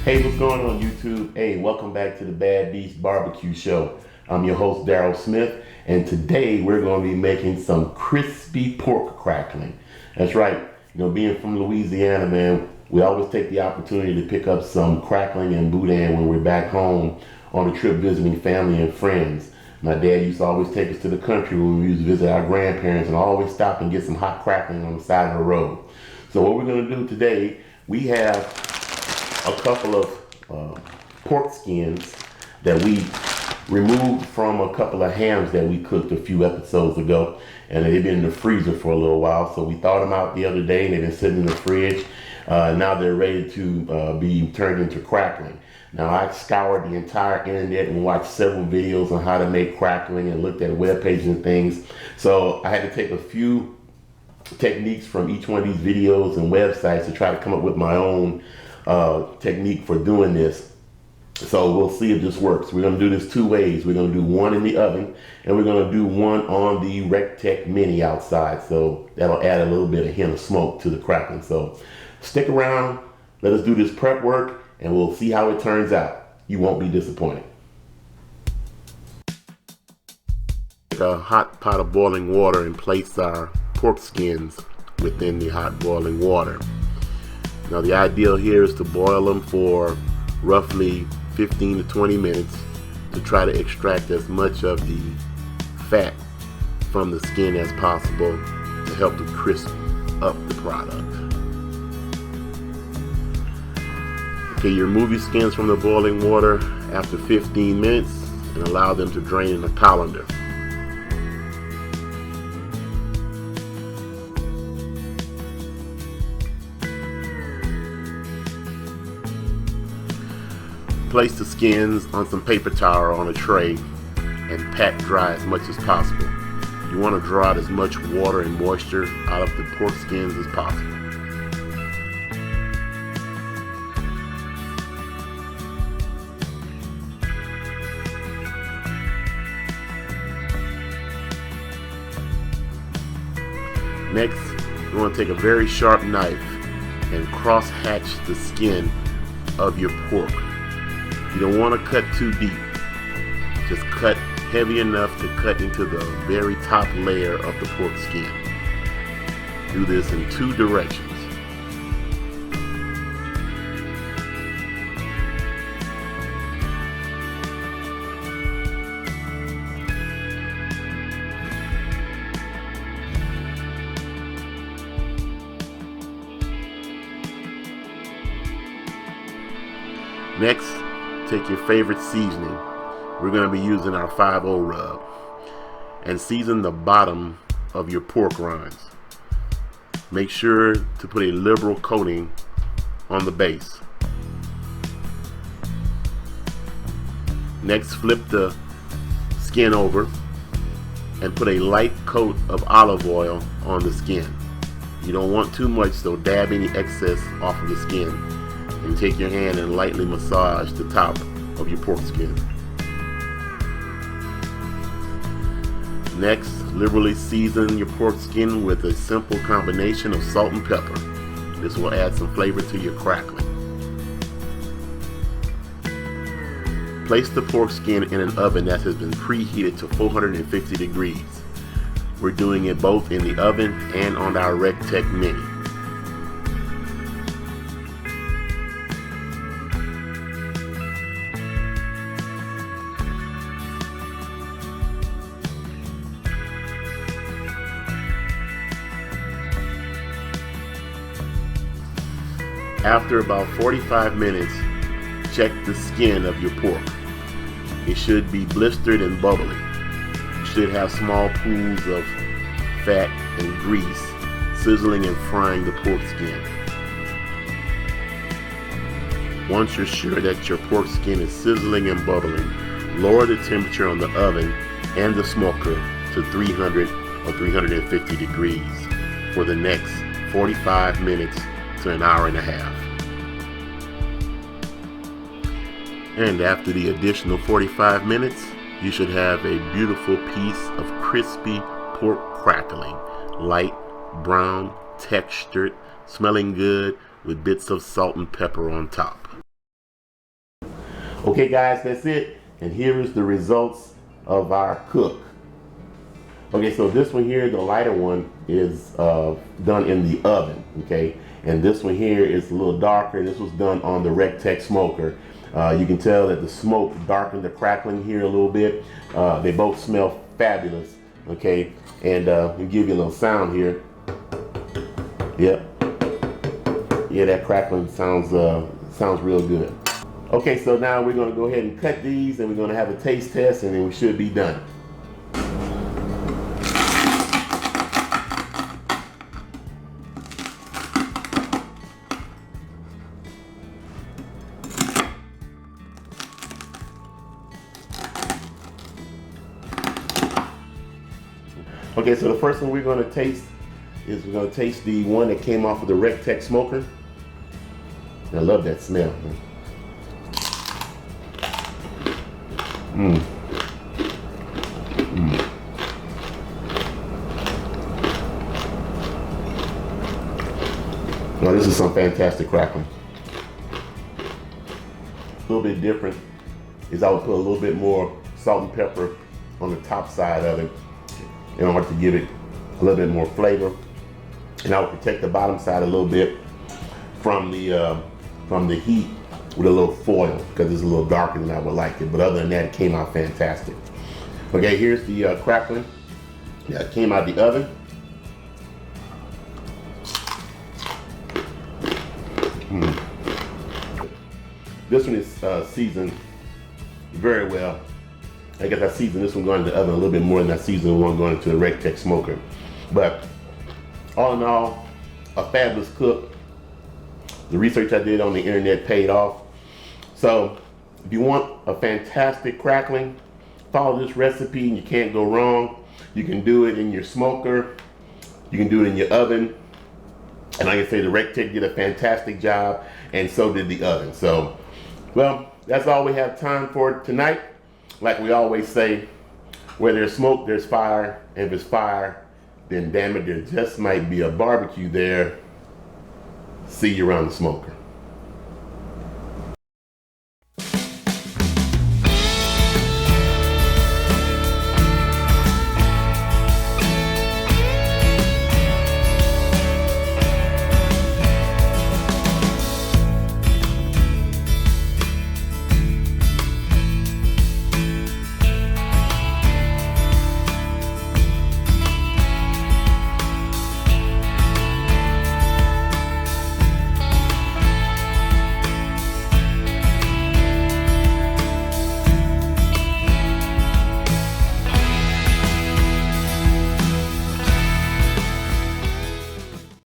Hey, what's going on YouTube? Hey, welcome back to the Bad Beast Barbecue Show. I'm your host, Daryl Smith, and today we're going to be making some crispy pork crackling. That's right. Being from Louisiana, man, we always take the opportunity to pick up some crackling and boudin when we're back home on a trip visiting family and friends. My dad used to always take us to the country when we used to visit our grandparents and always stop and get some hot crackling on the side of the road. So what we're going to do today, we have a couple of pork skins that we removed from a couple of hams that we cooked a few episodes ago, and they've been in the freezer for a little while. So we thawed them out the other day, and they've been sitting in the fridge. Now they're ready to be turned into crackling. Now I scoured the entire internet and watched several videos on how to make crackling and looked at web pages and things. So I had to take a few techniques from each one of these videos and websites to try to come up with my own technique for doing this. So we'll see if this works. We're going to do this two ways. We're going to do one in the oven, and we're going to do one on the RT Mini outside. So that'll add a little bit of hint of smoke to the crackling. So stick around. Let us do this prep work, and we'll see how it turns out. You won't be disappointed. Take a hot pot of boiling water and place our pork skins within the hot boiling water. Now the ideal here is to boil them for roughly 15 to 20 minutes to try to extract as much of the fat from the skin as possible to help to crisp up the product. Okay, you remove your skins from the boiling water after 15 minutes and allow them to drain in a colander. Place the skins on some paper towel on a tray and pat dry as much as possible. You want to draw out as much water and moisture out of the pork skins as possible. Next, you want to take a very sharp knife and cross-hatch the skin of your pork. You don't want to cut too deep. Just cut heavy enough to cut into the very top layer of the pork skin. Do this in two directions. Next, take your favorite seasoning. We're going to be using our 5-0 rub, and season the bottom of your pork rinds. Make sure to put a liberal coating on the base. Next, flip the skin over and put a light coat of olive oil on the skin. You don't want too much, so dab any excess off of the skin and take your hand and lightly massage the top of your pork skin. Next, liberally season your pork skin with a simple combination of salt and pepper. This will add some flavor to your crackling. Place the pork skin in an oven that has been preheated to 450 degrees. We're doing it both in the oven and on our RT Mini. After about 45 minutes, check the skin of your pork. It should be blistered and bubbly. You should have small pools of fat and grease sizzling and frying the pork skin. Once you're sure that your pork skin is sizzling and bubbling, lower the temperature on the oven and the smoker to 300 or 350 degrees for the next 45 minutes to an hour and a half. And after the additional 45 minutes, you should have a beautiful piece of crispy pork crackling, light brown, textured, smelling good, with bits of salt and pepper on top. Okay guys, that's it. And here is the results of our cook. Okay, so this one here, the lighter one, is done in the oven, okay? And this one here is a little darker, and this was done on the Recteq smoker. You can tell that the smoke darkened the crackling here a little bit. They both smell fabulous, okay? And we'll give you a little sound here. Yep. Yeah, that crackling sounds real good. Okay, so now we're gonna go ahead and cut these, and we're gonna have a taste test, and then we should be done. Okay, so the first one we're going to taste is we're going to taste the one that came off of the Recteq smoker. I love that smell. Now this is some fantastic crackling. A little bit different is I would put a little bit more salt and pepper on the top side of it in order to give it a little bit more flavor, and I would protect the bottom side a little bit from the heat with a little foil because it's a little darker than I would like it. But other than that, it came out fantastic. Okay, here's the crackling that came out of the oven. This one is seasoned very well. I guess I seasoned this one going into the oven a little bit more than I seasoned the one going into the Recteq smoker. But all in all, a fabulous cook. The research I did on the internet paid off. So if you want a fantastic crackling, follow this recipe and you can't go wrong. You can do it in your smoker. You can do it in your oven. And like I say, the Recteq did a fantastic job, and so did the oven. So, well, that's all we have time for tonight. Like we always say, where there's smoke, there's fire. And if it's fire, then damn it, there just might be a barbecue there. See you around the smoker.